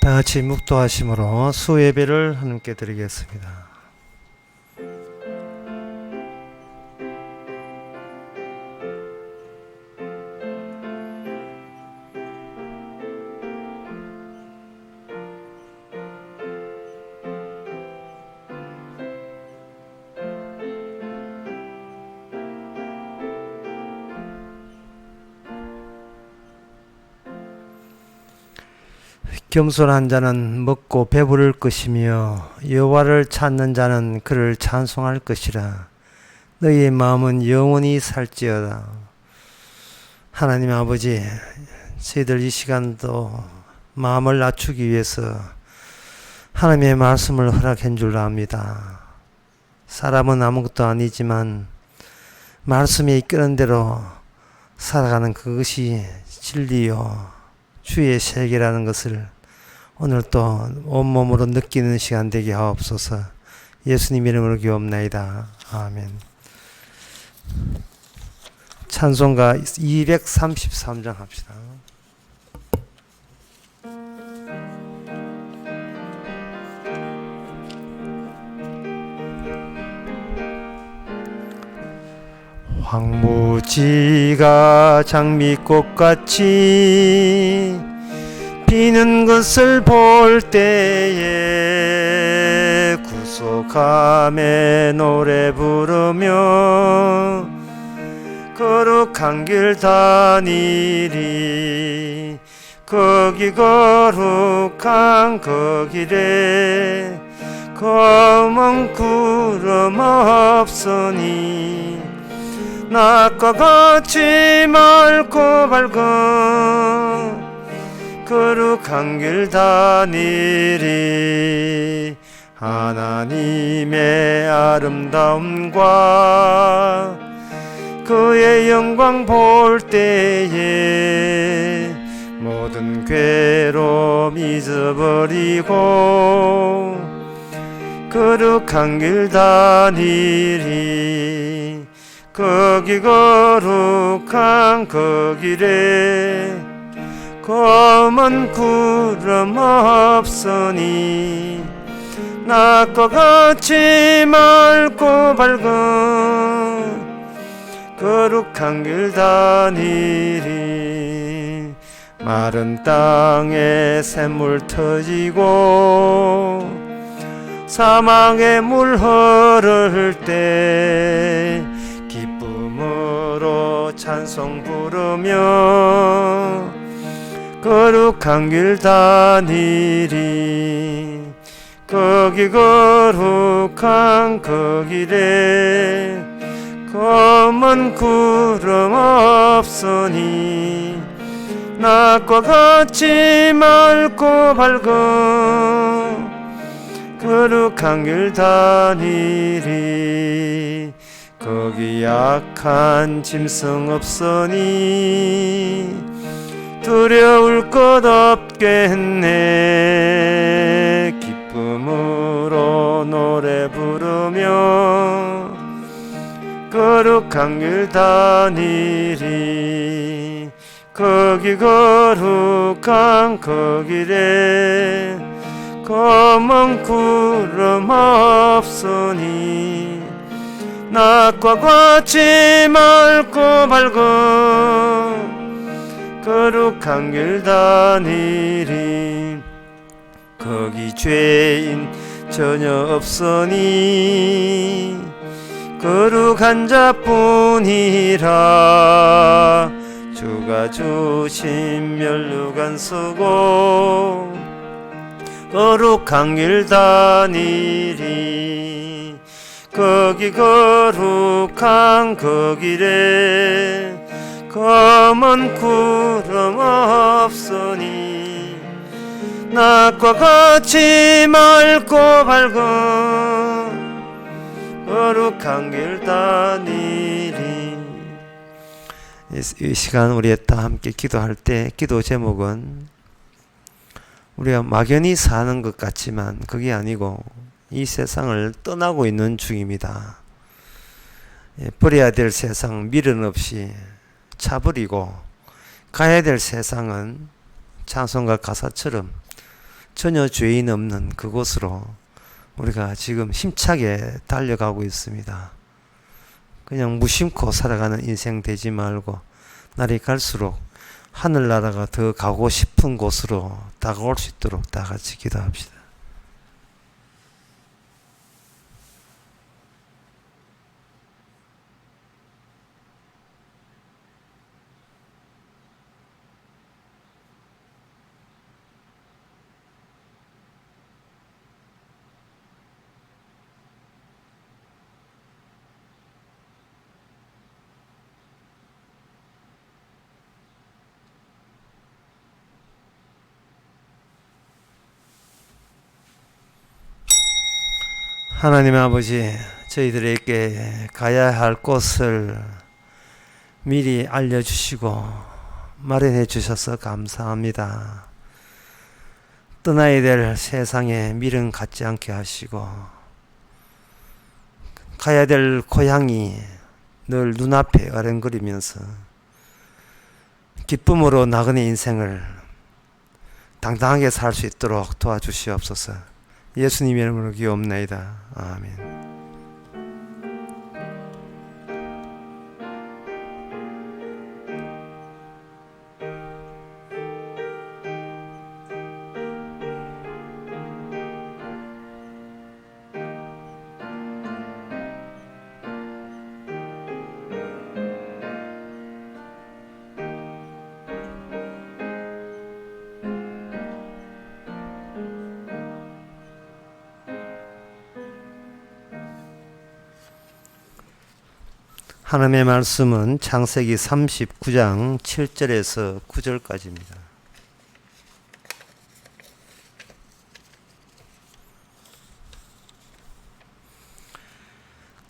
다 같이 묵도하심으로 수예배를 하나님께 드리겠습니다. 겸손한 자는 먹고 배부를 것이며 여호와를 찾는 자는 그를 찬송할 것이라. 너희의 마음은 영원히 살지어다. 하나님 아버지, 저희들 이 시간도 마음을 낮추기 위해서 하나님의 말씀을 허락한 줄 압니다. 사람은 아무것도 아니지만 말씀이 이끄는 대로 살아가는 그것이 진리요 주의 세계라는 것을 오늘 또 온몸으로 느끼는 시간 되게 하옵소서. 예수님 이름으로 기도합나이다. 아멘. 찬송가 233장 합시다. 황무지가 장미꽃같이 피는 것을 볼 때에 구속함에 노래 부르며 거룩한 길 다니리. 거기 거룩한 그 길에 검은 구름 없으니 낮과 같이 맑고 밝은 거룩한 길 다니리. 하나님의 아름다움과 그의 영광 볼 때에 모든 괴로움 잊어버리고 거룩한 길 다니리. 거기 거룩한 그 길에 검은 구름 없으니 낮과 같이 맑고 밝은 거룩한 길 다니리. 마른 땅에 샘물 터지고 사막에 물 흐를 때 기쁨으로 찬송 부르며 거룩한 길 다니리. 거기 거룩한 그 길에 검은 구름 없으니 낮과 같이 맑고 밝은 거룩한 길 다니리. 거기 약한 짐승 없으니 두려울 것 없겠네. 기쁨으로 노래 부르며 거룩한 길 다니리. 거기 거룩한 그 길에 검은 구름 없으니 낮과 같이 맑고 밝은 거룩한 길 다니리. 거기 죄인 전혀 없으니 거룩한 자뿐이라. 주가 주신 멸류관 쓰고 거룩한 길 다니리. 거기 거룩한 그 길에 검은 구름 없으니 낮과 같이 맑고 밝은 거룩한 길 다니리. 이 시간 우리 다 함께 기도할 때 기도 제목은 우리가 막연히 사는 것 같지만 그게 아니고 이 세상을 떠나고 있는 중입니다. 버려야 될 세상 미련 없이 차버리고 가야 될 세상은 찬송가 가사처럼 전혀 죄인 없는 그곳으로 우리가 지금 힘차게 달려가고 있습니다. 그냥 무심코 살아가는 인생 되지 말고 날이 갈수록 하늘나라가 더 가고 싶은 곳으로 다가올 수 있도록 다 같이 기도합시다. 하나님 아버지, 저희들에게 가야 할 곳을 미리 알려주시고 마련해 주셔서 감사합니다. 떠나야 될 세상에 미련 갖지 않게 하시고 가야 될 고향이 늘 눈앞에 어른거리면서 기쁨으로 나그네 인생을 당당하게 살 수 있도록 도와주시옵소서. 예수님 이름으로 기도옵나이다. 아멘. 하나님의 말씀은 창세기 39장 7절에서 9절까지입니다.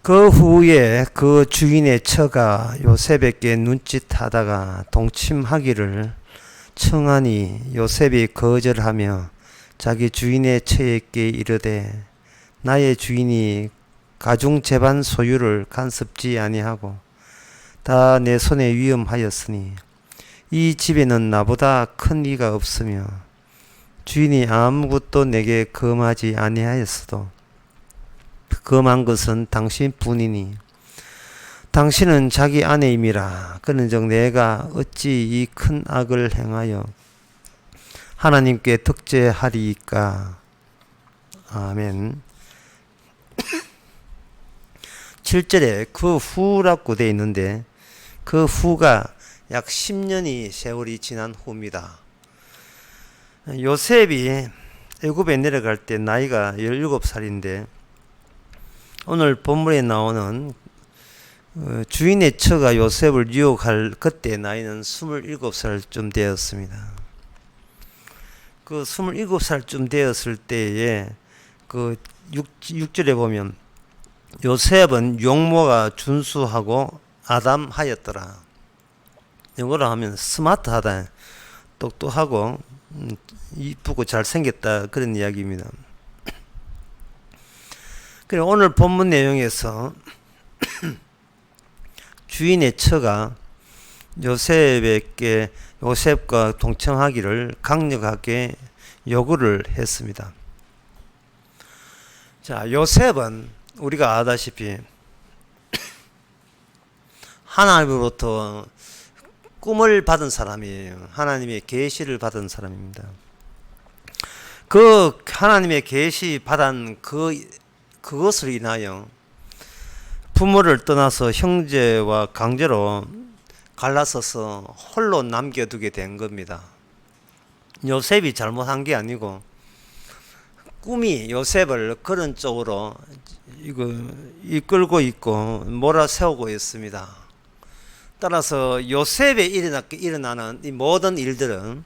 그 후에 그 주인의 처가 요셉에게 눈짓하다가 동침하기를 청하니 요셉이 거절하며 자기 주인의 처에게 이르되 나의 주인이 가중 재반 소유를 간섭지 아니하고 다 내 손에 위임하였으니 이 집에는 나보다 큰 이가 없으며 주인이 아무것도 내게 금하지 아니하였어도 금한 것은 당신뿐이니 당신은 자기 아내임이라. 그런즉 내가 어찌 이 큰 악을 행하여 하나님께 득죄하리이까. 아멘. 7절에 그 후라고 되어 있는데 그 후가 약 10년이 세월이 지난 후입니다. 요셉이 애굽에 내려갈 때 나이가 17살인데 오늘 본문에 나오는 주인의 처가 요셉을 유혹할 그때 나이는 27살쯤 되었습니다. 그 27살쯤 되었을 때에 그 6절에 보면 요셉은 용모가 준수하고 아담하였더라. 영어로 하면 스마트하다, 똑똑하고 이쁘고 잘생겼다, 그런 이야기입니다. 그리고 오늘 본문 내용에서 주인의 처가 요셉과 동청하기를 강력하게 요구를 했습니다. 자, 요셉은 우리가 아다시피 하나님으로부터 꿈을 받은 사람이에요. 하나님의 계시를 받은 사람입니다. 그 하나님의 계시 받은 그것을 인하여 부모를 떠나서 형제와 강제로 갈라서서 홀로 남겨두게 된 겁니다. 요셉이 잘못한 게 아니고 꿈이 요셉을 그런 쪽으로 이끌고 있고 몰아세우고 있습니다. 따라서 요셉에 일어나는 이 모든 일들은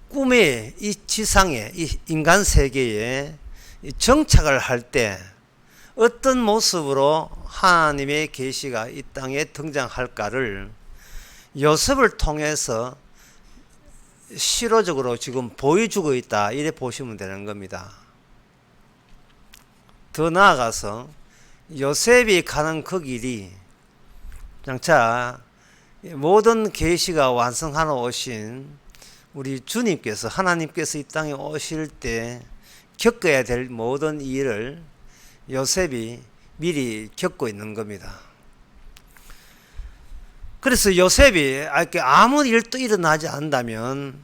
꿈의 이 지상에, 이 인간 세계에 정착을 할 때 어떤 모습으로 하나님의 계시가 이 땅에 등장할까를 요셉을 통해서 실효적으로 지금 보여주고 있다, 이래 보시면 되는 겁니다. 더 나아가서 요셉이 가는 그 길이 장차 모든 계시가 완성하러 오신 우리 주님께서 하나님께서 이 땅에 오실 때 겪어야 될 모든 일을 요셉이 미리 겪고 있는 겁니다. 그래서 요셉이 아무 일도 일어나지 않는다면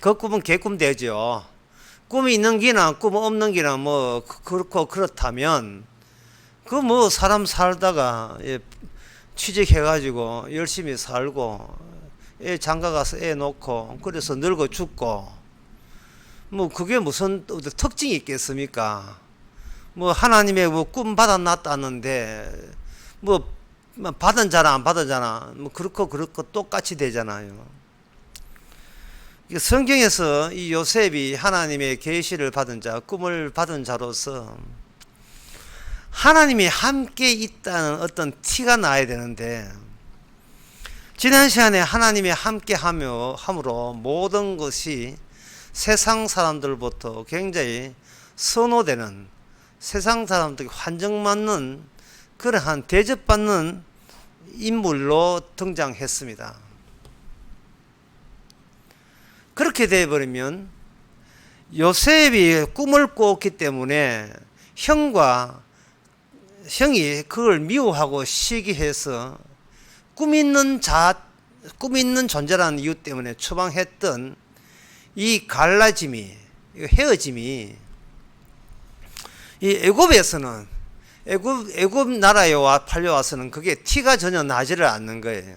그 꿈은 개꿈 되죠. 꿈이 있는 기나 꿈 없는 기나 뭐 그렇고 그렇다면 그 뭐 사람 살다가 취직해가지고 열심히 살고 애 장가가서 애 놓고 그래서 늙어 죽고 뭐 그게 무슨 특징이 있겠습니까? 뭐 하나님의 뭐 꿈 받아놨다는데 뭐 받은 자나 안 받은 자나 뭐 그렇고 똑같이 되잖아요. 성경에서 이 요셉이 하나님의 계시를 받은 자, 꿈을 받은 자로서 하나님이 함께 있다는 어떤 티가 나야 되는데, 지난 시간에 하나님이 함께 함으로 모든 것이 세상 사람들부터 굉장히 선호되는, 세상 사람들이 환정맞는 그러한 대접받는 인물로 등장했습니다. 그렇게 되어버리면 요셉이 꿈을 꿨기 때문에 형이 그걸 미워하고 시기해서 꿈 있는 존재라는 이유 때문에 추방했던 이 갈라짐이, 헤어짐이 이 애굽에서는, 애굽 나라에 팔려와서는 그게 티가 전혀 나지를 않는 거예요.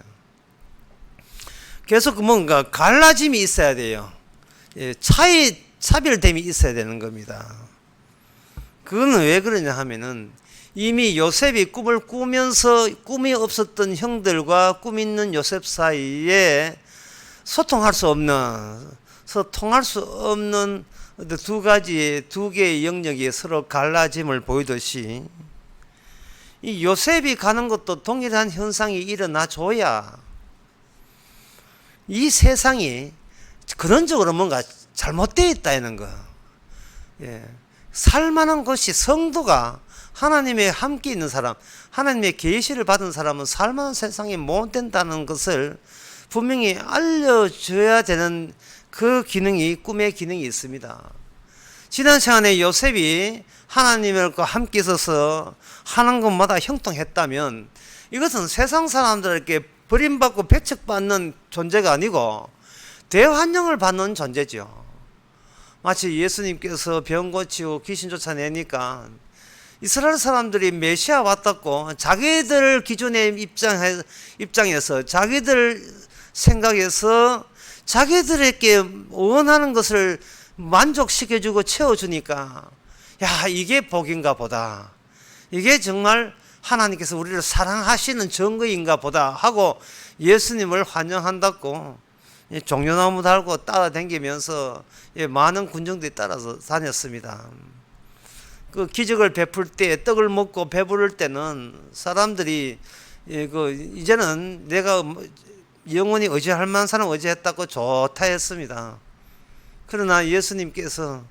계속 뭔가 갈라짐이 있어야 돼요. 차별됨이 있어야 되는 겁니다. 그거는 왜 그러냐 하면은 이미 요셉이 꿈을 꾸면서 꿈이 없었던 형들과 꿈 있는 요셉 사이에 소통할 수 없는 두 개의 영역이 서로 갈라짐을 보이듯이 이 요셉이 가는 것도 동일한 현상이 일어나 줘야 이 세상이 근원적으로 뭔가 잘못되어 있다는 거. 살만한 것이, 성도가 하나님의 함께 있는 사람, 하나님의 계시를 받은 사람은 살만한 세상이 못 된다는 것을 분명히 알려줘야 되는 그 기능이, 꿈의 기능이 있습니다. 지난 시간에 요셉이 하나님과 함께 있어서 하는 것마다 형통했다면 이것은 세상 사람들에게 버림받고 배척받는 존재가 아니고 대환영을 받는 존재죠. 마치 예수님께서 병 고치고 귀신 쫓아내니까 이스라엘 사람들이 메시아 왔다고 자기들 기존의 입장에서 자기들 생각에서 자기들에게 원하는 것을 만족시켜주고 채워주니까 야, 이게 복인가 보다, 이게 정말 하나님께서 우리를 사랑하시는 증거인가 보다 하고 예수님을 환영한다고 종려나무 달고 따라다니면서 많은 군중들이 따라서 다녔습니다. 그 기적을 베풀 때, 떡을 먹고 배부를 때는 사람들이 이제는 내가 영원히 의지할 만한 사람 의지했다고 좋다 했습니다. 그러나 예수님께서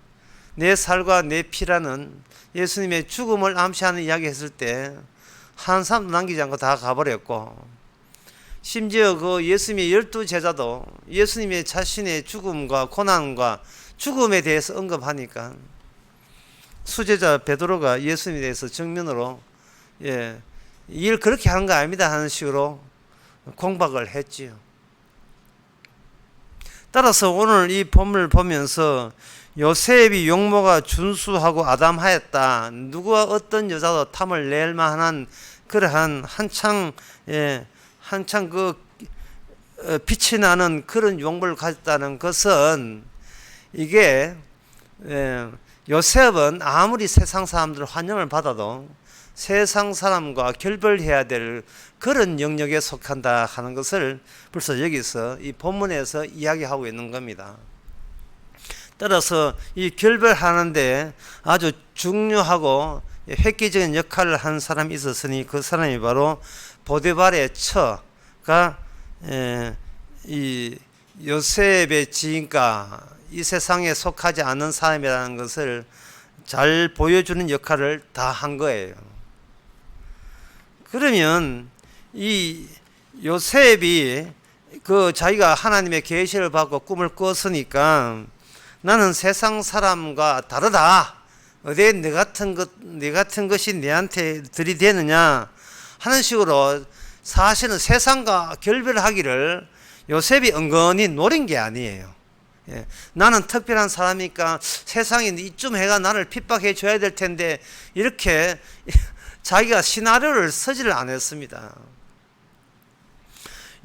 내 살과 내 피라는 예수님의 죽음을 암시하는 이야기 했을 때 한 사람도 남기지 않고 다 가버렸고, 심지어 그 예수님의 12제자도 예수님의 자신의 죽음과 고난과 죽음에 대해서 언급하니까 수제자 베드로가 예수님에 대해서 정면으로 일 그렇게 하는 거 아닙니다 하는 식으로 공박을 했지요. 따라서 오늘 이 본문을 보면서 요셉이 용모가 준수하고 아담하였다, 누구와 어떤 여자도 탐을 낼 만한 그러한 한창 그 빛이 나는 그런 용모를 가졌다는 것은, 이게 요셉은 아무리 세상 사람들 환영을 받아도 세상 사람과 결별해야 될 그런 영역에 속한다 하는 것을 벌써 여기서 이 본문에서 이야기하고 있는 겁니다. 따라서 이 결별하는데 아주 중요하고 획기적인 역할을 한 사람이 있었으니 그 사람이 바로 보디발의 처가 이 요셉의 지인과 이 세상에 속하지 않은 사람이라는 것을 잘 보여주는 역할을 다 한 거예요. 그러면 이 요셉이 그 자기가 하나님의 계시를 받고 꿈을 꿨으니까 나는 세상 사람과 다르다. 어디에 내 같은 것이 내한테 들이대느냐 하는 식으로 사실은 세상과 결별하기를 요셉이 은근히 노린 게 아니에요. 예. 나는 특별한 사람이니까 세상이 이쯤 해가 나를 핍박해 줘야 될 텐데 이렇게 자기가 시나리오를 쓰지를 않았습니다.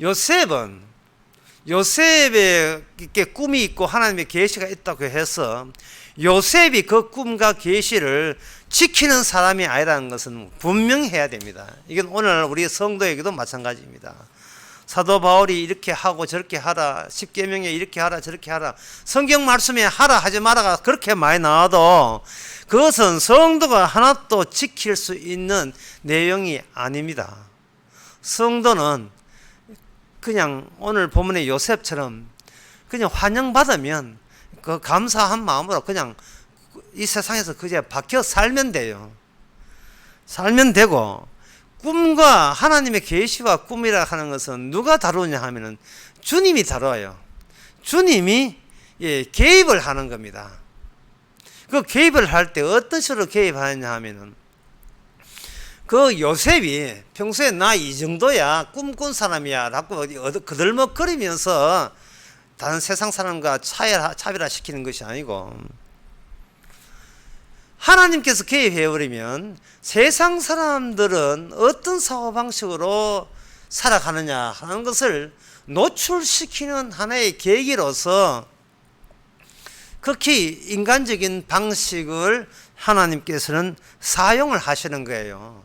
요셉의 꿈이 있고 하나님의 계시가 있다고 해서 요셉이 그 꿈과 계시를 지키는 사람이 아니라는 것은 분명해야 됩니다. 이건 오늘 우리 성도에게도 마찬가지입니다. 사도 바울이 이렇게 하고 저렇게 하라, 십계명에 이렇게 하라 저렇게 하라, 성경 말씀에 하라 하지 마라가 그렇게 많이 나와도 그것은 성도가 하나도 지킬 수 있는 내용이 아닙니다. 성도는 그냥 오늘 본문의 요셉처럼 그냥 환영받으면 그 감사한 마음으로 그냥 이 세상에서 그저 박혀 살면 돼요. 살면 되고, 꿈과 하나님의 계시와 꿈이라 하는 것은 누가 다루냐 하면은 주님이 다뤄요. 주님이 개입을 하는 겁니다. 그 개입을 할 때 어떤 식으로 개입하느냐 하면은 그 요셉이 평소에 나 이 정도야 꿈꾼 사람이야 라고 그들먹거리면서 다른 세상 사람과 차별화시키는 것이 아니고 하나님께서 개입해버리면 세상 사람들은 어떤 사고방식으로 살아가느냐 하는 것을 노출시키는 하나의 계기로서 극히 인간적인 방식을 하나님께서는 사용을 하시는 거예요.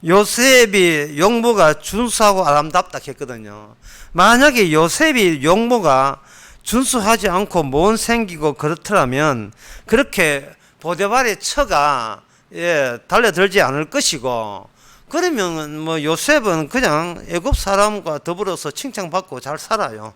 요셉이 용모가 준수하고 아름답다 했거든요. 만약에 요셉이 용모가 준수하지 않고 못생기고 그렇더라면 그렇게 보디발의 처가 달려들지 않을 것이고, 그러면 뭐 요셉은 그냥 애굽 사람과 더불어서 칭찬받고 잘 살아요.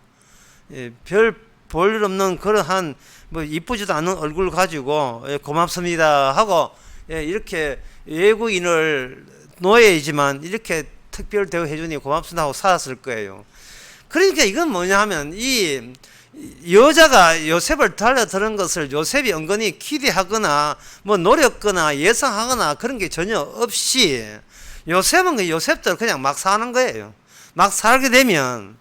별 볼 일 없는 그러한 뭐 이쁘지도 않은 얼굴 가지고 고맙습니다 하고 이렇게 외국인을 노예이지만 이렇게 특별 대우해 주니 고맙습니다 하고 살았을 거예요. 그러니까 이건 뭐냐 하면 이 여자가 요셉을 달려드는 것을 요셉이 은근히 기대하거나 뭐 노렸거나 예상하거나 그런 게 전혀 없이 요셉은 그 요셉대로 그냥 막 사는 거예요. 막 살게 되면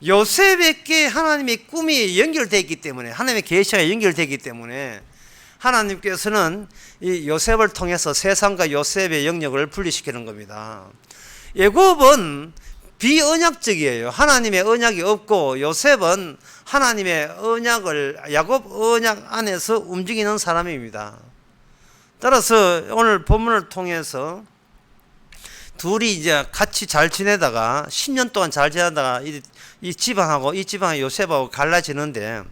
요셉에게 하나님의 꿈이 연결되어 있기 때문에, 하나님의 계시가 연결되기 때문에 하나님께서는 이 요셉을 통해서 세상과 요셉의 영역을 분리시키는 겁니다. 애굽은 비언약적이에요. 하나님의 언약이 없고 요셉은 하나님의 언약을, 야곱 언약 안에서 움직이는 사람입니다. 따라서 오늘 본문을 통해서 둘이 이제 같이 잘 지내다가 10년 동안 잘 지내다가 이 지방하고 이 집안의 요셉하고 갈라지는데,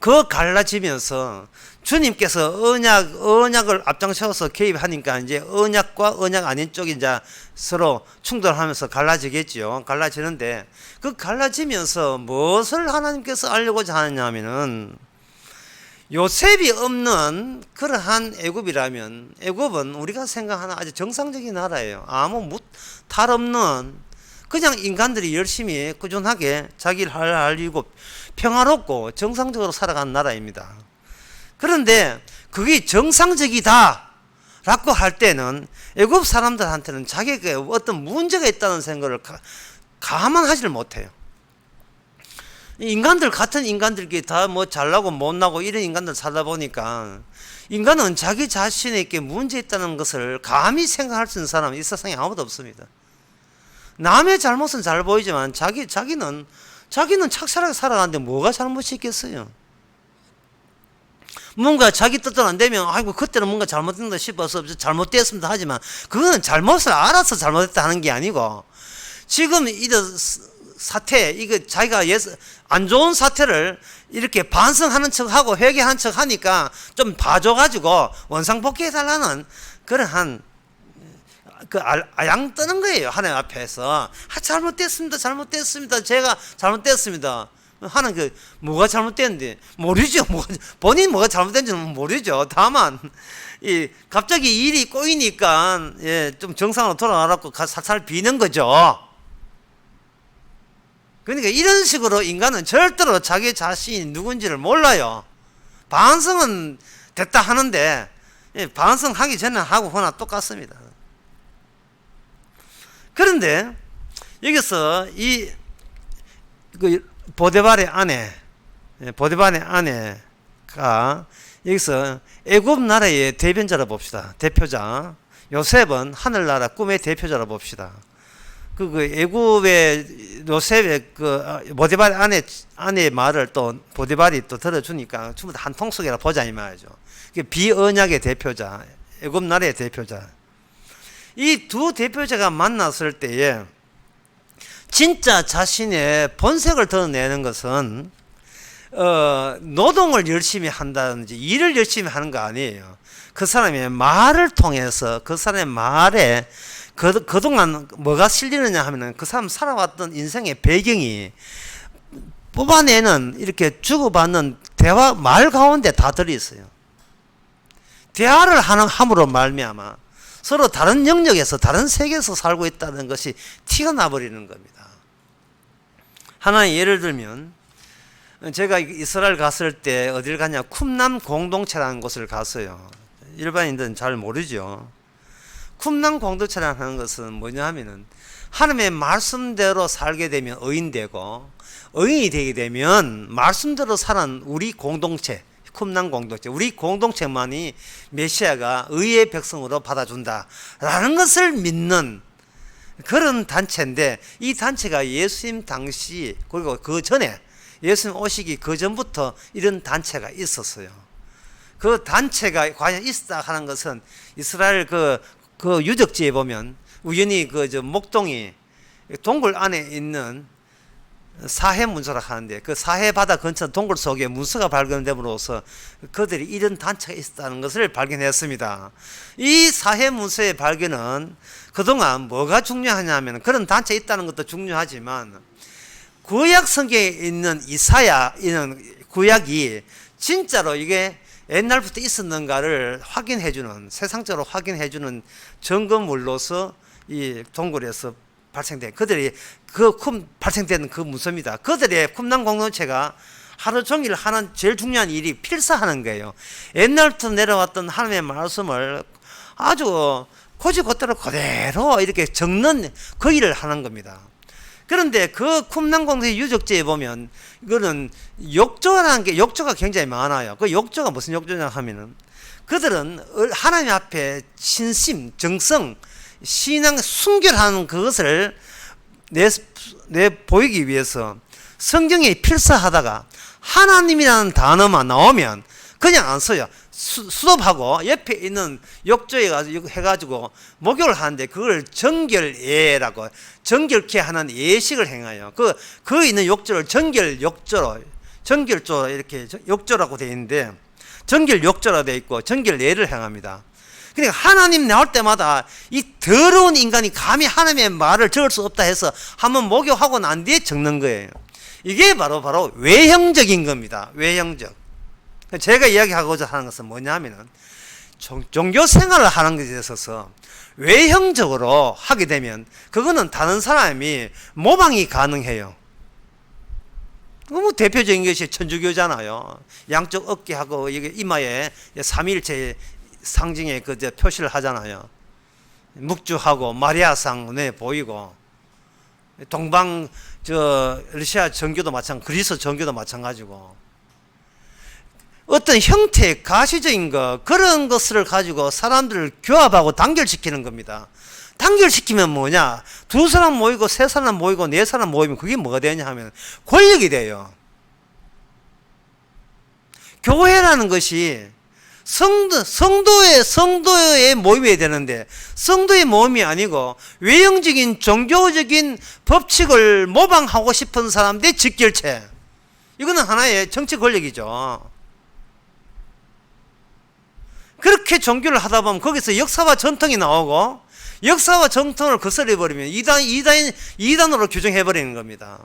그 갈라지면서 주님께서 언약을 앞장서서 개입하니까 이제 언약과 언약 아닌 쪽이 이제 서로 충돌하면서 갈라지겠죠. 갈라지는데 그 갈라지면서 무엇을 하나님께서 알려고자 하느냐 하면은, 요셉이 없는 그러한 애굽이라면, 애굽은 우리가 생각하는 아주 정상적인 나라예요. 아무 탈 없는 그냥 인간들이 열심히 꾸준하게 자기를 할 일이고 평화롭고 정상적으로 살아가는 나라입니다. 그런데 그게 정상적이다 라고 할 때는 애굽 사람들한테는 자기가 어떤 문제가 있다는 생각을 감안하지를 못해요. 인간들, 같은 인간들끼리 다 뭐 잘나고 못나고 이런 인간들 살다 보니까 인간은 자기 자신에게 문제 있다는 것을 감히 생각할 수 있는 사람은 이 세상에 아무도 없습니다. 남의 잘못은 잘 보이지만 자기는 착실하게 살아가는데 뭐가 잘못이 있겠어요? 뭔가 자기 뜻대로 안 되면 아이고 그때는 뭔가 잘못된다 싶어서 잘못되었습니다 하지만, 그거는 잘못을 알아서 잘못했다 하는 게 아니고, 지금 이 사태, 이거 자기가 안 좋은 사태를 이렇게 반성하는 척하고 회개하는 척 하니까 좀 봐줘가지고 원상복귀해달라는 그러한 아양 뜨는 거예요. 하나님 앞에서. 잘못됐습니다. 제가 잘못됐습니다 하는 뭐가 잘못됐는지 모르죠. 본인 뭐가 잘못된지는 모르죠. 다만 갑자기 일이 꼬이니까 좀 정상으로 돌아가라고 살살 비는 거죠. 그러니까 이런 식으로 인간은 절대로 자기 자신이 누군지를 몰라요. 반성은 됐다 하는데 반성하기 전에 하고 후나 똑같습니다. 그런데 여기서 그 보디발의 아내가 여기서 애굽 나라의 대변자로 봅시다. 대표자. 요셉은 하늘나라 꿈의 대표자로 봅시다. 그 애굽의 요셉의 그 보디발의 아내의 말을 또 보디발이 또 들어주니까 전부 다 한 통속이라 보자 이 말이죠. 비언약의 대표자, 애굽 나라의 대표자. 이 두 대표자가 만났을 때에 진짜 자신의 본색을 드러내는 것은 노동을 열심히 한다든지 일을 열심히 하는 거 아니에요. 그 사람의 말을 통해서 그 사람의 말에 그동안 뭐가 실리느냐 하면은 그 사람 살아왔던 인생의 배경이 뽑아내는 이렇게 주고받는 대화 말 가운데 다 들어있어요. 대화를 함으로 말미암아 서로 다른 영역에서 다른 세계에서 살고 있다는 것이 티가 나버리는 겁니다. 하나의 예를 들면 제가 이스라엘 갔을 때 어딜 갔냐 쿰남 공동체라는 곳을 갔어요. 일반인들은 잘 모르죠. 쿰남 공동체라는 것은 뭐냐 하면은 하나님의 말씀대로 살게 되면 의인되고 의인이 되게 되면 말씀대로 사는 우리 공동체 쿰남 공동체 우리 공동체만이 메시아가 의의 백성으로 받아준다라는 것을 믿는 그런 단체인데 이 단체가 예수님 당시 그리고 그 전에 예수님 오시기 그 전부터 이런 단체가 있었어요. 그 단체가 과연 있었다 하는 것은 이스라엘 그 유적지에 보면 우연히 목동이 동굴 안에 있는 사해 문서라 하는데 그 사해 바다 근처 동굴 속에 문서가 발견됨으로써 그들이 이런 단체가 있었다는 것을 발견했습니다. 이 사해 문서의 발견은 그동안 뭐가 중요하냐면 그런 단체가 있다는 것도 중요하지만 구약 성경에 있는 이사야 이런 구약이 진짜로 이게 옛날부터 있었는가를 확인해주는 세상적으로 확인해주는 증거물로서 이 동굴에서 발생된 그들이 발생되는 그 문서입니다. 그들의 쿰남 공동체가 하루 종일 하는 제일 중요한 일이 필사하는 거예요. 옛날부터 내려왔던 하나님의 말씀을 아주 고지고대로 그대로 이렇게 적는 그 일을 하는 겁니다. 그런데 그 쿰남 공동체 유적지에 보면 이거는 욕조라는 게 욕조가 굉장히 많아요. 그 욕조가 무슨 욕조냐 하면은 그들은 하나님 앞에 신심, 정성, 신앙, 순결하는 그것을 내 보이기 위해서 성경에 필사하다가 하나님이라는 단어만 나오면 그냥 안 써요. 수dob하고 옆에 있는 욕조에 해가지고 목욕을 하는데 그걸 정결예라고 정결케 하는 예식을 행해요. 그 있는 욕조를 정결조 이렇게 욕조라고 되어 있는데 정결욕조라고 되어 있고 정결예를 행합니다. 그러니까 하나님 나올 때마다 이 더러운 인간이 감히 하나님의 말을 적을 수 없다 해서 한번 목욕하고 난 뒤에 적는 거예요. 이게 바로 외형적인 겁니다. 외형적. 제가 이야기하고자 하는 것은 뭐냐면은 종교 생활을 하는 것에 있어서 외형적으로 하게 되면 그거는 다른 사람이 모방이 가능해요. 너무 대표적인 것이 천주교잖아요. 양쪽 어깨하고 이마에 삼위일체 상징의 표시를 하잖아요. 묵주하고 마리아상 보이고 동방 러시아 정교도 마찬가지고 그리스 정교도 마찬가지고 어떤 형태 가시적인 그런 것을 가지고 사람들을 교합하고 단결시키는 겁니다. 단결시키면 뭐냐? 두 사람 모이고 세 사람 모이고 네 사람 모이면 그게 뭐가 되냐 하면 권력이 돼요. 교회라는 것이 성도의 모임이 되는데 성도의 모임이 아니고 외형적인 종교적인 법칙을 모방하고 싶은 사람들의 직결체. 이거는 하나의 정치 권력이죠. 그렇게 종교를 하다 보면 거기서 역사와 전통이 나오고 역사와 전통을 거스려버리면 이단으로 규정해버리는 겁니다.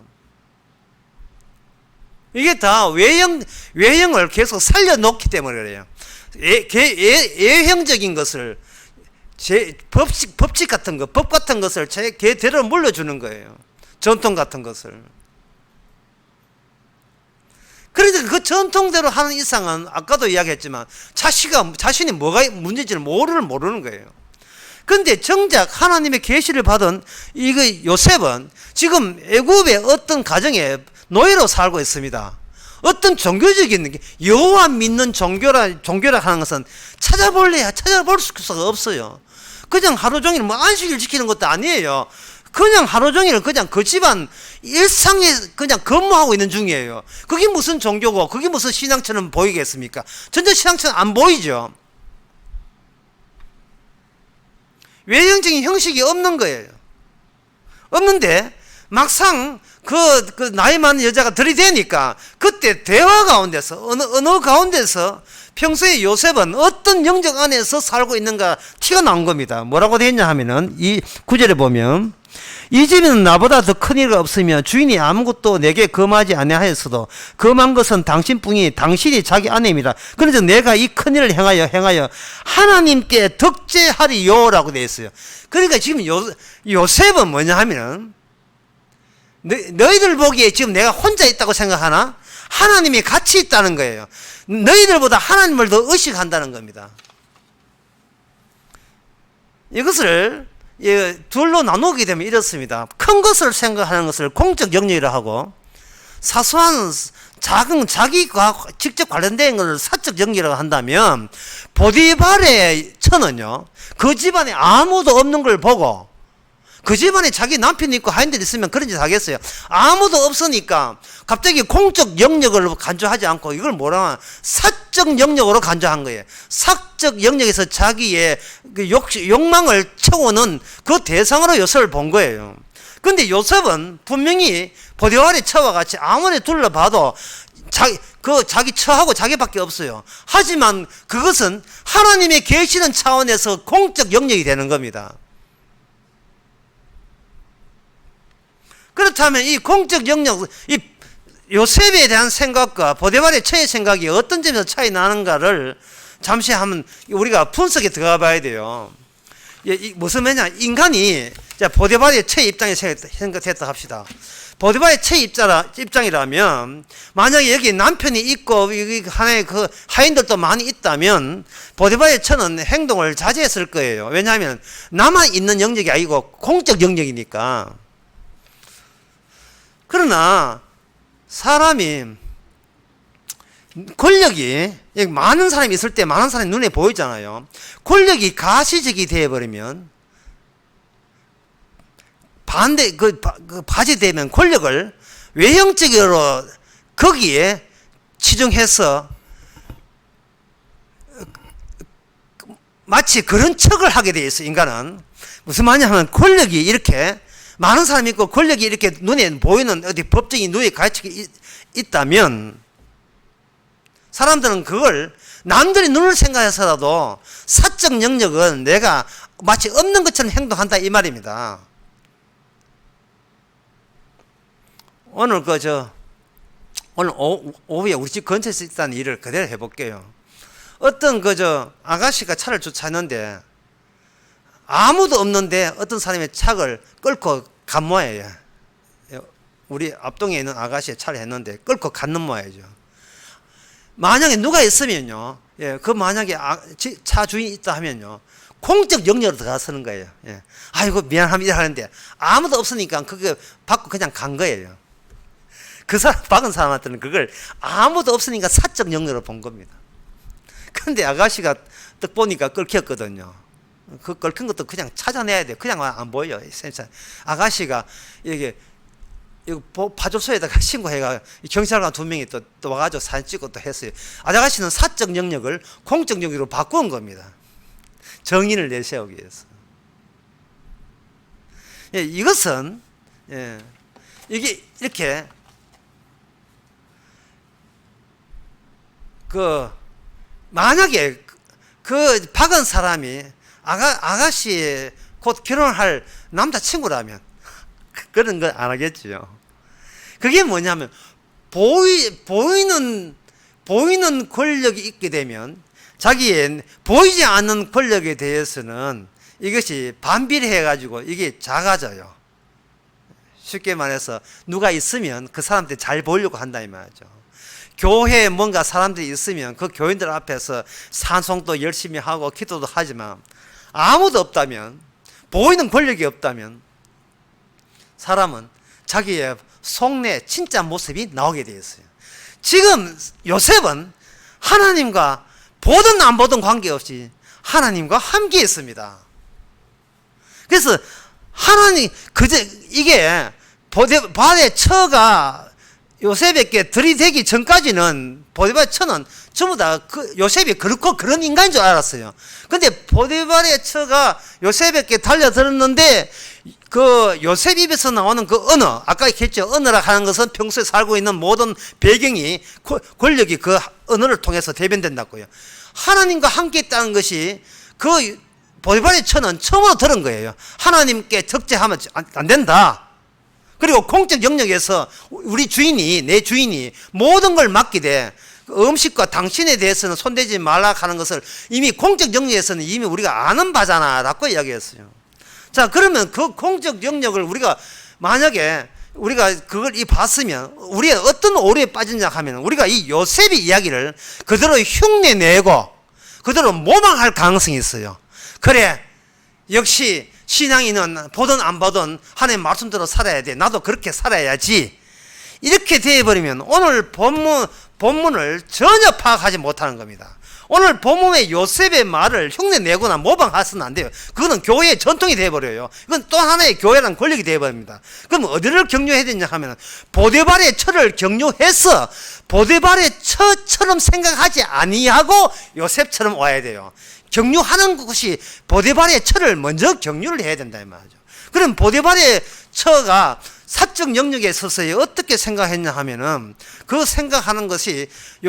이게 다 외형을 계속 살려놓기 때문에 그래요. 예형적인 것을 법칙 같은 것, 법 같은 것을 걔대로 물려주는 거예요. 전통 같은 것을. 그래서 그 전통대로 하는 이상은 아까도 이야기했지만 자신이 뭐가 문제인지를 모르는 거예요. 그런데 정작 하나님의 계시를 받은 이거 요셉은 지금 애굽의 어떤 가정에 노예로 살고 있습니다. 어떤 종교적인 여호와 믿는 종교라 하는 것은 찾아볼래야 찾아볼 수가 없어요. 그냥 하루 종일 뭐 안식일 지키는 것도 아니에요. 그냥 하루 종일 그냥 그 집안 일상에 그냥 근무하고 있는 중이에요. 그게 무슨 종교고 그게 무슨 신앙처럼 보이겠습니까? 전혀 신앙처럼 안 보이죠. 외형적인 형식이 없는 거예요. 없는데 막상 그 나이 많은 여자가 들이대니까 그때 대화 가운데서 언어 가운데서 평소에 요셉은 어떤 영적 안에서 살고 있는가 티가 난 겁니다. 뭐라고 되어 있냐 하면은 이 구절에 보면 이 집에는 나보다 더 큰 이가 없으며 주인이 아무것도 내게 금하지 아니하였어도 금한 것은 당신뿐이 당신이 자기 아내입니다. 그래서 내가 이 큰 일을 행하여 하나님께 덕죄하리요라고 되어 있어요. 그러니까 지금 요셉은 뭐냐 하면은 너희들 보기에 지금 내가 혼자 있다고 생각하나? 하나님이 같이 있다는 거예요. 너희들보다 하나님을 더 의식한다는 겁니다. 이것을 둘로 나누게 되면 이렇습니다. 큰 것을 생각하는 것을 공적 영역이라 하고 사소한 작은 자기가 직접 관련된 것을 사적 영역이라고 한다면 보디발의 처는요 그 집안에 아무도 없는 걸 보고 그 집안에 자기 남편이 있고 하인들이 있으면 그런 짓 하겠어요. 아무도 없으니까 갑자기 공적 영역을 간주하지 않고 이걸 뭐라 사적 영역으로 간주한 거예요. 사적 영역에서 자기의 그 욕망을 채우는 그 대상으로 요셉을 본 거예요. 그런데 요셉은 분명히 보디발의 처와 같이 아무리 둘러봐도 자기 처하고 자기밖에 없어요. 하지만 그것은 하나님의 계시는 차원에서 공적 영역이 되는 겁니다. 그렇다면 이 공적 영역, 이 요셉에 대한 생각과 보디발의 처의 생각이 어떤 점에서 차이 나는가를 잠시 한번 우리가 분석에 들어가 봐야 돼요. 무슨 말이냐, 인간이 보디발의 처의 입장에 생각했다 합시다. 보디발의 처의 입장이라면 만약에 여기 남편이 있고 하나의 그 하인들도 많이 있다면 보디발의 처는 행동을 자제했을 거예요. 왜냐하면 나만 있는 영역이 아니고 공적 영역이니까. 그러나 사람이 권력이 많은 사람이 있을 때 많은 사람이 눈에 보이잖아요. 권력이 가시적이 되어버리면 바지되면 권력을 외형적으로 거기에 치중해서 마치 그런 척을 하게 돼 있어. 인간은 무슨 말이냐 하면 권력이 이렇게 많은 사람이 있고 권력이 이렇게 눈에 보이는 어디 법적인 눈에 가치가 있다면 사람들은 그걸 남들이 눈을 생각해서라도 사적 영역은 내가 마치 없는 것처럼 행동한다 이 말입니다. 오늘 오늘 오후에 우리 집 근처에서 있다는 일을 그대로 해볼게요. 어떤 아가씨가 차를 주차했는데 아무도 없는데 어떤 사람이 차를 끌고 간 모양이에요. 우리 앞동에 있는 아가씨의 차를 했는데 끌고 갔는 모양이죠. 만약에 누가 있으면요, 그 만약에 차 주인이 있다 하면요, 공적 영역으로 들어가서는 거예요. 아이고 미안합니다 하는데 아무도 없으니까 그거 받고 그냥 간 거예요. 그 사람 박은 사람한테는 그걸 아무도 없으니까 사적 영역으로 본 겁니다. 그런데 아가씨가 딱 보니까 끌켰거든요. 그 긁힌 것도 그냥 찾아내야 돼. 그냥 안 보여요. 아가씨가 파출소에다가 신고해가 경찰관 2명이 또 와가지고 사진 찍고 또 했어요. 아가씨는 사적 영역을 공적 영역으로 바꾼 겁니다. 정의를 내세우기 위해서. 이것은 이게 이렇게 만약에 그 박은 사람이 아가씨 곧 결혼할 남자친구라면 그런 건 안 하겠지요. 그게 뭐냐면 보이는 권력이 있게 되면 자기의 보이지 않는 권력에 대해서는 이것이 반비례해 가지고 이게 작아져요. 쉽게 말해서 누가 있으면 그 사람한테 잘 보이려고 한다 이 말이죠. 교회에 뭔가 사람들이 있으면 그 교인들 앞에서 찬송도 열심히 하고 기도도 하지만 아무도 없다면, 보이는 권력이 없다면 사람은 자기의 속내 진짜 모습이 나오게 되어 있어요. 지금 요셉은 하나님과 보든 안 보든 관계없이 하나님과 함께 있습니다. 그래서 하나님, 이게 보디발의 처가 요셉에게 들이대기 전까지는 보디발의 처는 전부 다 요셉이 그렇고 그런 인간인 줄 알았어요. 근데 보디발의 처가 요셉에게 달려들었는데 그 요셉 입에서 나오는 그 언어, 아까 얘기했죠. 언어라 하는 것은 평소에 살고 있는 모든 배경이, 권력이 그 언어를 통해서 대변된다고요. 하나님과 함께 있다는 것이 그 보디발의 처는 처음으로 들은 거예요. 하나님께 적재하면 안 된다. 그리고 공적 영역에서 우리 주인이, 내 주인이 모든 걸 맡기되 음식과 당신에 대해서는 손대지 말라 하는 것을 이미 공적 영역에서는 이미 우리가 아는 바잖아 라고 이야기했어요. 자, 그러면 그 공적 영역을 우리가 만약에 우리가 그걸 봤으면 우리의 어떤 오류에 빠졌냐 하면 우리가 이 요셉의 이야기를 그대로 흉내내고 그대로 모방할 가능성이 있어요. 그래, 역시 신앙인은 보든 안 보든 하나님 말씀대로 살아야 돼. 나도 그렇게 살아야지. 이렇게 되어버리면 오늘 본문을 전혀 파악하지 못하는 겁니다. 오늘 본문의 요셉의 말을 흉내내거나 모방해서는 안 돼요. 그거는 교회의 전통이 되어버려요. 이건 또 하나의 교회란 권력이 되어버립니다. 그럼 어디를 경유해야 되냐 하면 보디발의 처를 경유해서 보디발의 처처럼 생각하지 아니하고 요셉처럼 와야 돼요. 경유하는 것이 보디발의 처를 먼저 경유를 해야 된다 이 말이죠. 그럼 보디발의 처가 사적 영역에 있어서 어떻게 생각했냐 하면은 그 생각하는 것이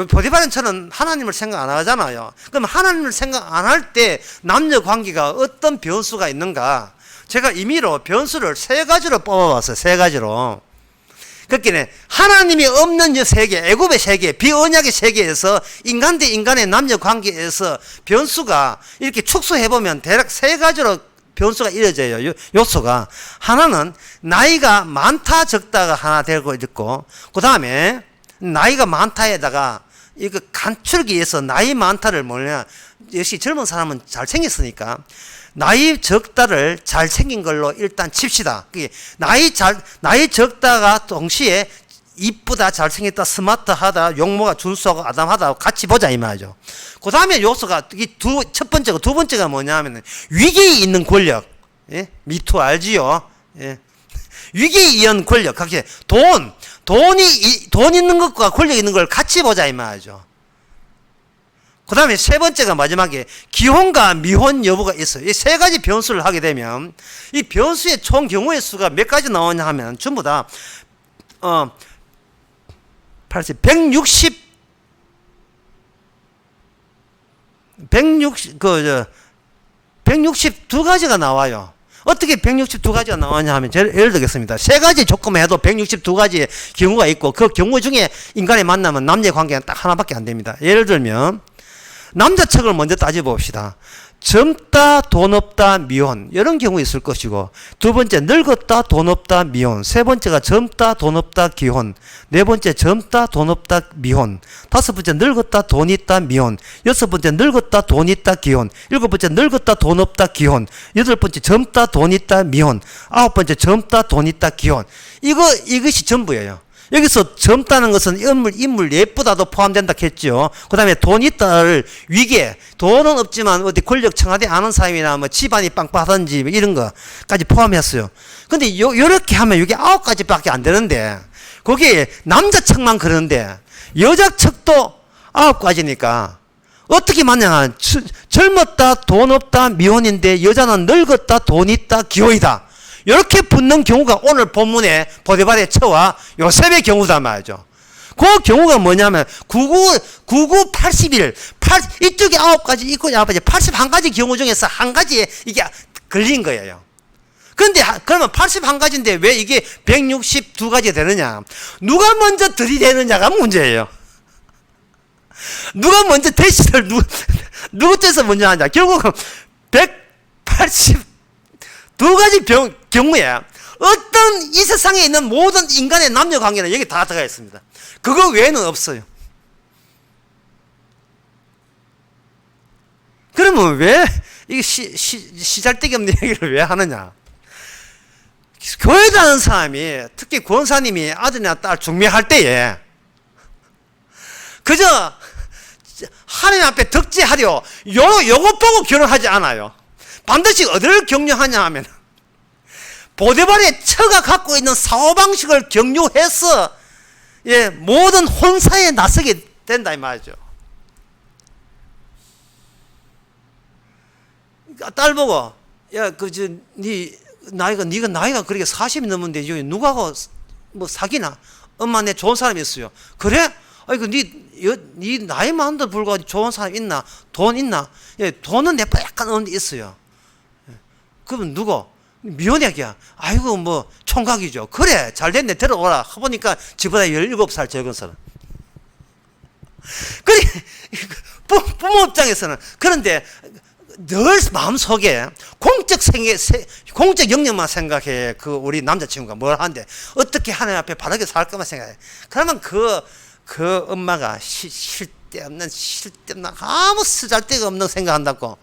보디발의 처는 하나님을 생각 안 하잖아요. 그럼 하나님을 생각 안 할 때 남녀 관계가 어떤 변수가 있는가? 제가 임의로 변수를 3가지로 뽑아봤어요. 3가지로. 그렇게 하나님이 없는 세계, 애굽의 세계, 비언약의 세계에서 인간 대 인간의 남녀 관계에서 변수가 이렇게 축소해보면 대략 3가지로 변수가 이루어져요. 요소가. 하나는 나이가 많다 적다가 하나 되고 있고, 그 다음에 나이가 많다에다가 이거 간추기 위해서 나이 많다를 뭐냐, 역시 젊은 사람은 잘생겼으니까 나이 적다를 잘생긴 걸로 일단 칩시다. 나이 적다가 동시에 이쁘다, 잘생겼다, 스마트하다, 용모가 준수하고 아담하다 같이 보자 이 말이죠. 그 다음에 요소가 첫 번째고 두 번째가 뭐냐 하면 위기에 있는 권력. 예? 미투 알지요? 예. 위기에 의한 권력. 각기 돈 있는 것과 권력 있는 걸 같이 보자 이 말이죠. 그 다음에 3번째가 마지막에 기혼과 미혼 여부가 있어요. 이 3가지 변수를 하게 되면 이 변수의 총 경우의 수가 몇 가지 나오냐 하면 전부 다 162가지가 나와요. 어떻게 162가지가 나오냐 하면 예를 들겠습니다. 3가지 조건만 해도 162가지의 경우가 있고 그 경우 중에 인간의 만남은 남녀 관계가 딱 하나밖에 안 됩니다. 예를 들면 남자 측을 먼저 따져봅시다. 젊다, 돈 없다, 미혼 이런 경우 있을 것이고, 두 번째 늙었다, 돈 없다, 미혼, 세 번째가 젊다, 돈 없다, 기혼, 네 번째 젊다, 돈 없다, 미혼, 다섯 번째 늙었다, 돈 있다, 미혼, 여섯 번째 늙었다, 돈 있다, 기혼, 일곱 번째 늙었다, 돈 없다, 기혼, 여덟 번째 젊다, 돈 있다, 미혼, 아홉 번째 젊다, 돈 있다, 기혼. 이것이 전부예요. 여기서 젊다는 것은 인물 예쁘다도 포함된다 했죠. 그 다음에 돈 있다를 위계, 돈은 없지만 어디 권력 청와대 아는 사람이나 뭐 집안이 빵빵하든지 뭐 이런 거까지 포함했어요. 근데 요렇게 하면 이게 9가지밖에 안 되는데, 거기에 남자 측만 그러는데 여자 측도 9가지니까 어떻게 맞냐? 젊었다, 돈 없다, 미혼인데 여자는 늙었다, 돈 있다, 기혼이다. 이렇게 붙는 경우가 오늘 본문의 보디발의 처와 요셉의 경우다 말이죠. 그 경우가 뭐냐면 99, 81, 이쪽에 9가지, 이쪽에 9가지, 81가지 경우 중에서 한 가지에 이게 걸린 거예요. 그런데 그러면 81가지인데 왜 이게 162가지 되느냐? 누가 먼저 들이대느냐가 문제예요. 누가 먼저 대시를 누구 뜻에서 먼저 하냐? 결국은 182가지 경우에 어떤 이 세상에 있는 모든 인간의 남녀 관계는 여기 다 들어가 있습니다. 그거 외에는 없어요. 그러면 왜 이게 시잘데기 없는 얘기를 왜 하느냐? 교회 다니는 사람이, 특히 권사님이 아들이나 딸 중매할 때에 그저 하나님 앞에 덕지하려 요것 보고 결혼하지 않아요. 반드시 어디를 경영하냐 하면 보디발의 처가 갖고 있는 사고방식을 경유해서 모든 혼사에 나서게 된다 이 말이죠. 딸 보고 네가 나이가 그렇게 40이 넘었는데 누구하고 뭐 사귀나? 엄마 내 좋은 사람이 있어요. 그래? 아이고 네 나이 많은데 불구하고 좋은 사람 있나? 돈 있나? 돈은 내가 약간 어느 데 있어요. 그러면 누구? 미혼이야. 아이고 뭐 총각이죠. 그래 잘됐네 데려오라 해보니까 지보다 17살 적은 사람. 그래 부모 입장에서는. 그런데 늘 마음속에 공적 영역만 생각해. 그 우리 남자친구가 뭘 하는데 어떻게 하나님 앞에 바르게 살 것만 생각해. 그러면 그 엄마가 쓸데없는 아무 쓰잘데가 없는 생각한다고.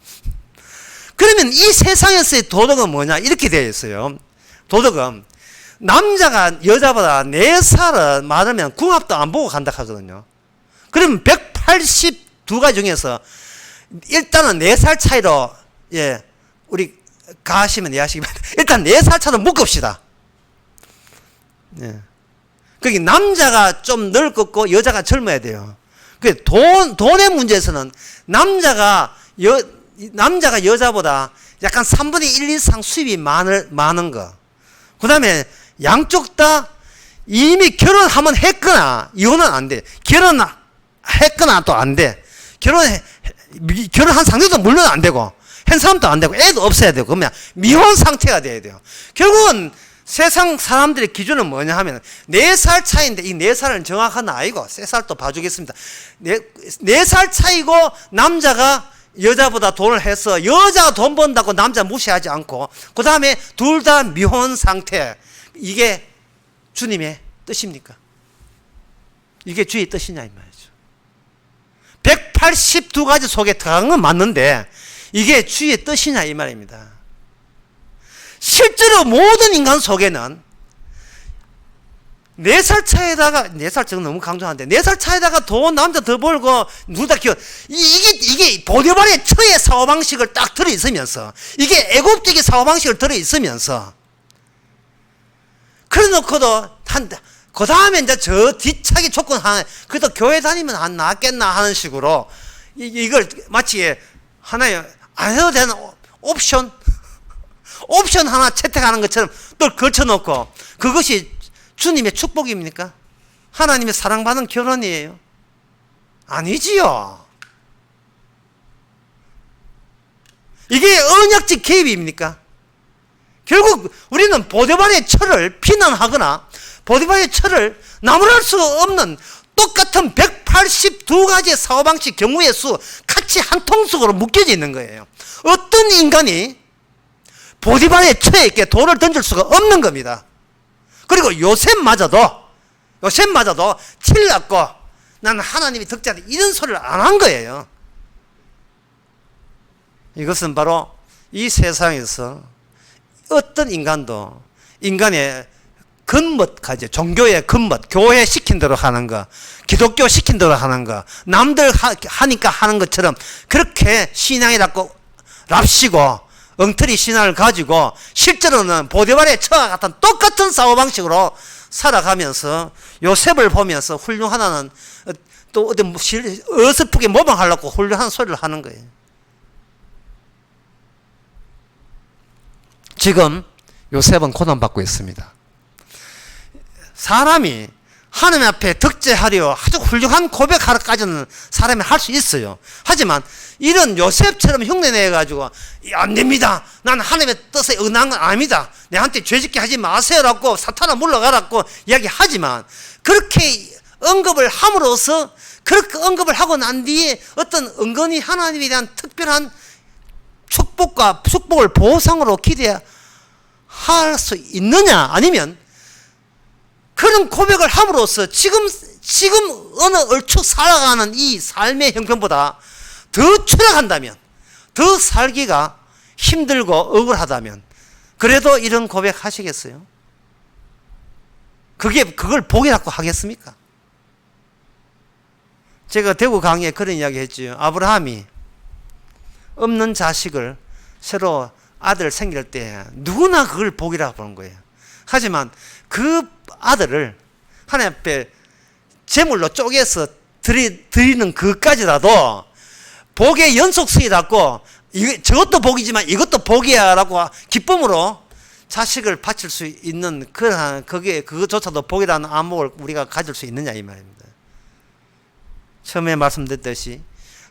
그러면 이 세상에서의 도덕은 뭐냐? 이렇게 되어 있어요. 도덕은 남자가 여자보다 4살은 많으면 궁합도 안 보고 간다 하거든요. 그러면 182가지 중에서 일단은 4살 차이로 우리 가시면 이해하시기만 일단 4살 차로 묶읍시다. 그게 남자가 좀 늙었고 여자가 젊어야 돼요. 그 돈의 문제에서는 남자가 여자보다 약간 3분의 1 이상 수입이 많은 거. 그 다음에 양쪽 다 이미 결혼하면 했거나 이혼은 안 돼. 결혼했거나 또 안 돼. 결혼한 상태도 물론 안 되고 한 사람도 안 되고 애도 없어야 되고 그러면 미혼 상태가 돼야 돼요. 결국은 세상 사람들의 기준은 뭐냐 하면 4살 차이인데 이 4살은 정확한 나이고 3살 또 봐주겠습니다. 4살 차이고 남자가 여자보다 돈을 해서 여자가 돈 번다고 남자 무시하지 않고 그 다음에 둘 다 미혼 상태. 이게 주님의 뜻입니까? 이게 주의 뜻이냐 이 말이죠. 182가지 속에 들어간 건 맞는데 이게 주의 뜻이냐 이 말입니다. 실제로 모든 인간 속에는 4살 차에다가 4살 정도 너무 강조하는데 4살 차에다가 돈 남자 더 벌고 누구 다 키워 이게 보디발의 처의 사고방식을 딱 들어있으면서 이게 애국적인 사고방식을 들어있으면서 그래놓고도 그 다음에 이제 저 뒤차기 조건 하나 그래도 교회 다니면 안 나았겠나 하는 식으로 이걸 마치 하나의 안 해도 되는 옵션 하나 채택하는 것처럼 또 걸쳐놓고 그것이 주님의 축복입니까? 하나님의 사랑받은 결혼이에요? 아니지요. 이게 언약적 개입입니까? 결국 우리는 보디발의 철을 비난하거나 보디발의 철을 나무랄 수가 없는 똑같은 182가지의 사고방식 경우의 수 같이 한 통속으로 묶여져 있는 거예요. 어떤 인간이 보디발의 철에 있게 돌을 던질 수가 없는 겁니다. 그리고 요셉마저도 칠났고 나는 하나님이 덕자다 이런 소리를 안 한 거예요. 이것은 바로 이 세상에서 어떤 인간도 인간의 겉멋까지 종교의 겉멋, 교회 시킨 대로 하는 거, 기독교 시킨 대로 하는 거, 남들 하니까 하는 것처럼 그렇게 신앙이라고 랍시고 엉터리 신앙을 가지고 실제로는 보디발의 처와 같은 똑같은 사고방식으로 살아가면서 요셉을 보면서 훌륭하다는 또 어디 어설프게 모방하려고 훌륭한 소리를 하는 거예요. 지금 요셉은 고난받고 있습니다. 사람이 하나님 앞에 덕죄하려 아주 훌륭한 고백하러까지는 사람이 할 수 있어요. 하지만 이런 요셉처럼 흉내내가지고 안 됩니다. 난 하나님의 뜻에 응한 건 아닙니다. 내한테 죄짓게 하지 마세요라고 사탄아 물러가라고 이야기하지만 그렇게 언급을 함으로써 그렇게 언급을 하고 난 뒤에 어떤 은근히 하나님에 대한 특별한 축복을 보상으로 기대할 수 있느냐 아니면 그런 고백을 함으로써 지금 어느 얼추 살아가는 이 삶의 형편보다 더 추락한다면 더 살기가 힘들고 억울하다면 그래도 이런 고백하시겠어요? 그걸 복이라고 하겠습니까? 제가 대구 강의에 그런 이야기 했죠. 아브라함이 없는 자식을 새로 아들 생길 때 누구나 그걸 복이라고 보는 거예요. 하지만 그 아들을 하나님 앞에 제물로 쪼개서 드리는 그까지라도 복의 연속성이라고 저것도 복이지만 이것도 복이야 라고 기쁨으로 자식을 바칠 수 있는 그것조차도 복이라는 안목을 우리가 가질 수 있느냐 이 말입니다. 처음에 말씀드렸듯이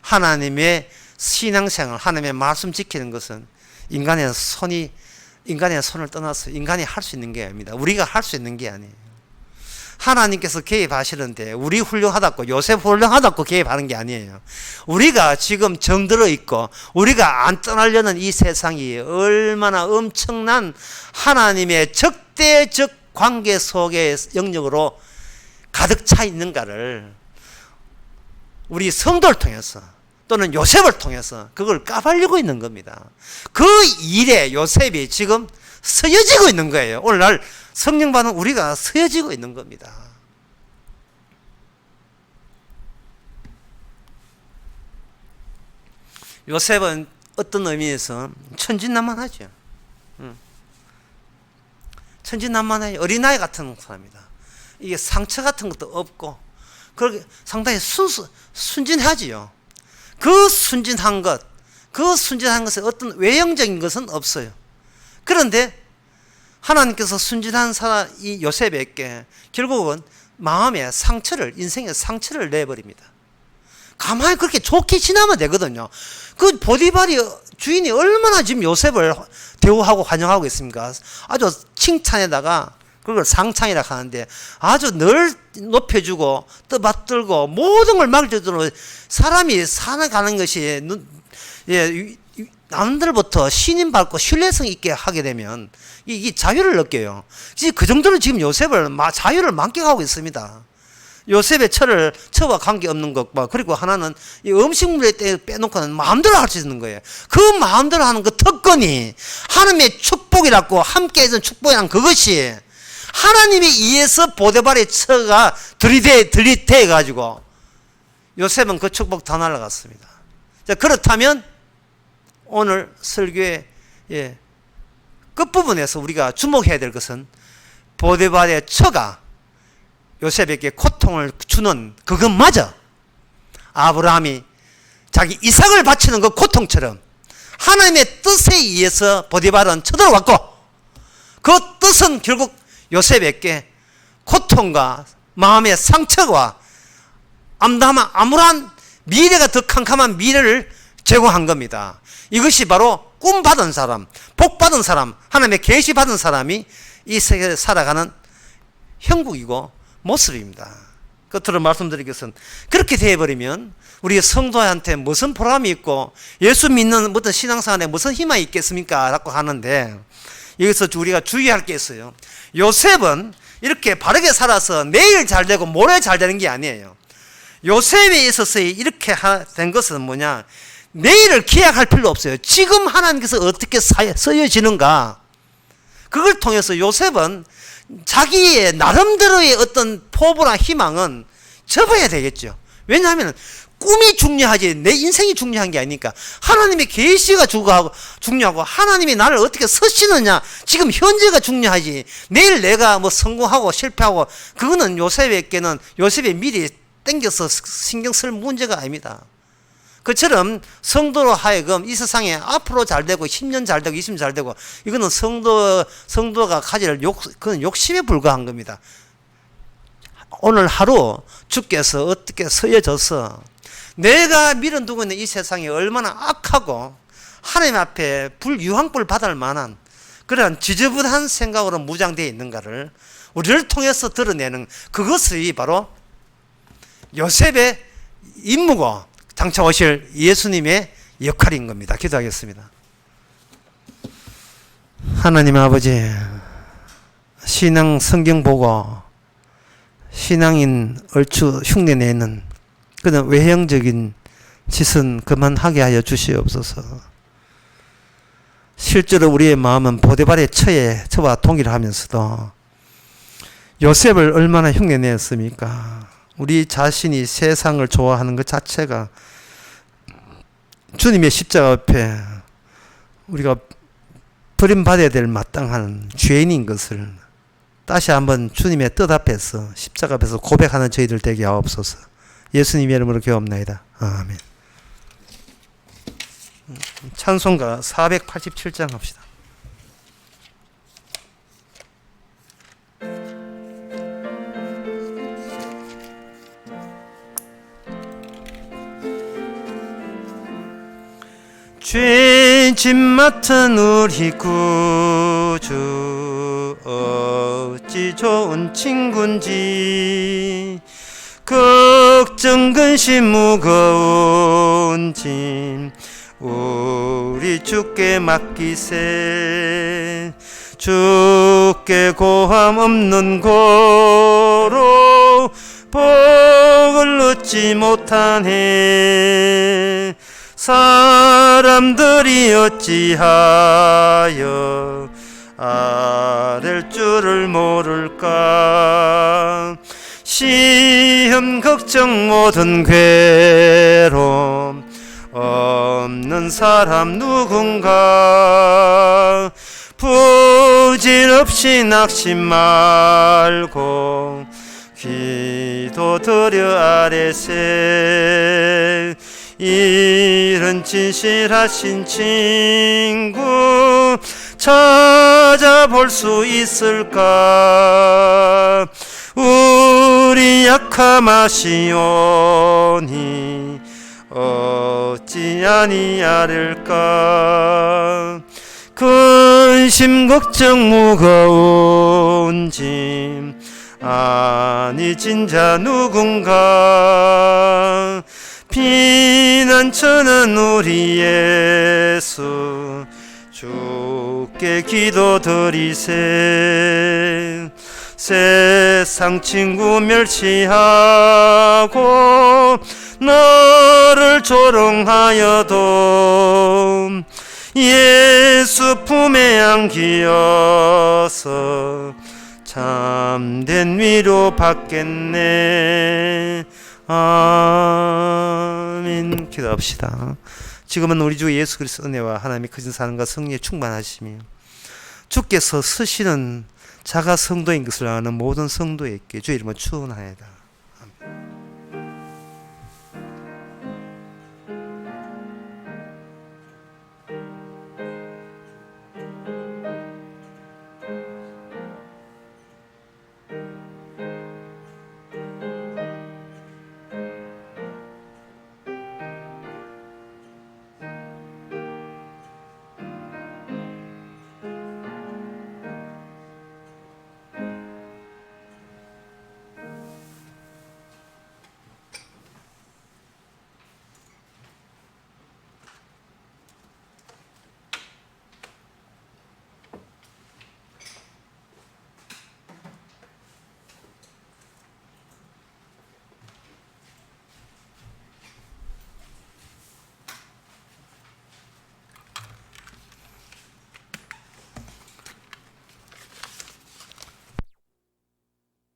하나님의 신앙생활, 하나님의 말씀 지키는 것은 인간의 손을 떠나서 인간이 할 수 있는 게 아닙니다. 우리가 할 수 있는 게 아니에요. 하나님께서 개입하시는데 우리 훌륭하다고 요셉 훌륭하다고 개입하는 게 아니에요. 우리가 지금 정들어 있고 우리가 안 떠나려는 이 세상이 얼마나 엄청난 하나님의 적대적 관계 속의 영역으로 가득 차 있는가를 우리 성도를 통해서 또는 요셉을 통해서 그걸 까발리고 있는 겁니다. 그 일에 요셉이 지금 쓰여지고 있는 거예요. 오늘날 성령 받은 우리가 쓰여지고 있는 겁니다. 요셉은 어떤 의미에서 천진난만하죠. 천진난만해요. 어린아이 같은 사람이다. 이게 상처 같은 것도 없고 그렇게 상당히 순진하지요. 그 순진한 것에 어떤 외형적인 것은 없어요. 그런데 하나님께서 순진한 이 요셉에게 결국은 마음의 상처를, 인생의 상처를 내버립니다. 가만히 그렇게 좋게 지나면 되거든요. 그 보디발이 주인이 얼마나 지금 요셉을 대우하고 환영하고 있습니까? 아주 칭찬에다가 그걸 상창이라 하는데 아주 늘 높여주고 떠받들고 모든 걸 막을 사람이 살아가는 것이 남들부터 신임 받고 신뢰성 있게 하게 되면 이 자유를 느껴요. 그 정도로 지금 요셉을 자유를 만끽하고 있습니다. 요셉의 처와 관계없는 것과 그리고 하나는 이 음식물에 빼놓고는 마음대로 할 수 있는 거예요. 그 마음대로 하는 그 특권이 하나님의 축복이라고 함께 해준 축복이란 그것이 하나님에 의해서 보디발의 처가 들이대 가지고 요셉은 그 축복 다 날아갔습니다. 자, 그렇다면 오늘 설교의 끝부분에서 우리가 주목해야 될 것은 보디발의 처가 요셉에게 고통을 주는 그것마저 아브라함이 자기 이삭을 바치는 그 고통처럼 하나님의 뜻에 의해서 보디발은 쳐들어왔고 그 뜻은 결국 요셉에게 고통과 마음의 상처와 암울한 미래가 더 캄캄한 미래를 제공한 겁니다. 이것이 바로 꿈 받은 사람, 복 받은 사람, 하나님의 계시 받은 사람이 이 세계에 살아가는 형국이고 모습입니다. 끝으로 말씀드릴 것은 그렇게 되어버리면 우리 성도한테 무슨 보람이 있고 예수 믿는 어떤 신앙생활에 무슨 희망이 있겠습니까? 라고 하는데 여기서 우리가 주의할 게 있어요. 요셉은 이렇게 바르게 살아서 내일 잘 되고 모레 잘 되는 게 아니에요. 요셉에 있어서 이렇게 된 것은 뭐냐? 내일을 기약할 필요 없어요. 지금 하나님께서 어떻게 쓰여지는가? 그걸 통해서 요셉은 자기의 나름대로의 어떤 포부나 희망은 접어야 되겠죠. 왜냐하면 꿈이 중요하지 내 인생이 중요한 게 아니니까. 하나님의 계시가 중요하고 하나님이 나를 어떻게 쓰시느냐 지금 현재가 중요하지 내일 내가 뭐 성공하고 실패하고 그거는 요셉에게는 요셉의 미리 땡겨서 신경 쓸 문제가 아닙니다. 그처럼 성도로 하여금 이 세상에 앞으로 잘 되고 10년 잘 되고 20년 잘 되고 이거는 성도가 가질 그건 욕심에 불과한 겁니다. 오늘 하루 주께서 어떻게 서여져서 내가 밀어두고 있는 이 세상이 얼마나 악하고 하나님 앞에 유황불 받을 만한 그런 지저분한 생각으로 무장되어 있는가를 우리를 통해서 드러내는 그것이 바로 요셉의 임무고 장차 오실 예수님의 역할인 겁니다. 기도하겠습니다. 하나님 아버지, 신앙 성경 보고 신앙인 얼추 흉내내는 그런 외형적인 짓은 그만하게 하여 주시옵소서. 실제로 우리의 마음은 보디발의 처와 동일하면서도 요셉을 얼마나 흉내냈습니까? 우리 자신이 세상을 좋아하는 것 자체가 주님의 십자가 앞에 우리가 버림받아야 될 마땅한 죄인인 것을 다시 한번 주님의 뜻 앞에서 십자가 앞에서 고백하는 저희들 되게 하옵소서. 예수님의 이름으로 기도합나이다. 아멘. 찬송가 487장 합시다. 죄짐 맡은 우리 구주 어찌 좋은 친구인지 걱정 근심 무거운 짐 우리 주께 맡기세. 주께 고함 없는 고로 복을 얻지 못하네. 사람들이 어찌하여 아랠 줄을 모를까. 시험 걱정 모든 괴로움 없는 사람 누군가. 부질없이 낙심 말고 기도드려 아뢰세. 이런 진실하신 친구 찾아볼 수 있을까. 우리 약함 아시오니 어찌 아니하릴까. 근심 걱정 무거운 짐 아니 진짜 누군가. 피난처는 우리 예수 주께 기도드리세. 세상 친구 멸시하고 너를 조롱하여도 예수 품에 안기어서 참된 위로 받겠네. 아멘. 기도합시다. 지금은 우리 주 예수 그리스도 은혜와 하나님의 크신 사랑과 성령의 충만하시며 주께서 쓰시는 자가 성도인 것을 아는 모든 성도에게 주 이름으로 축원하옵나이다.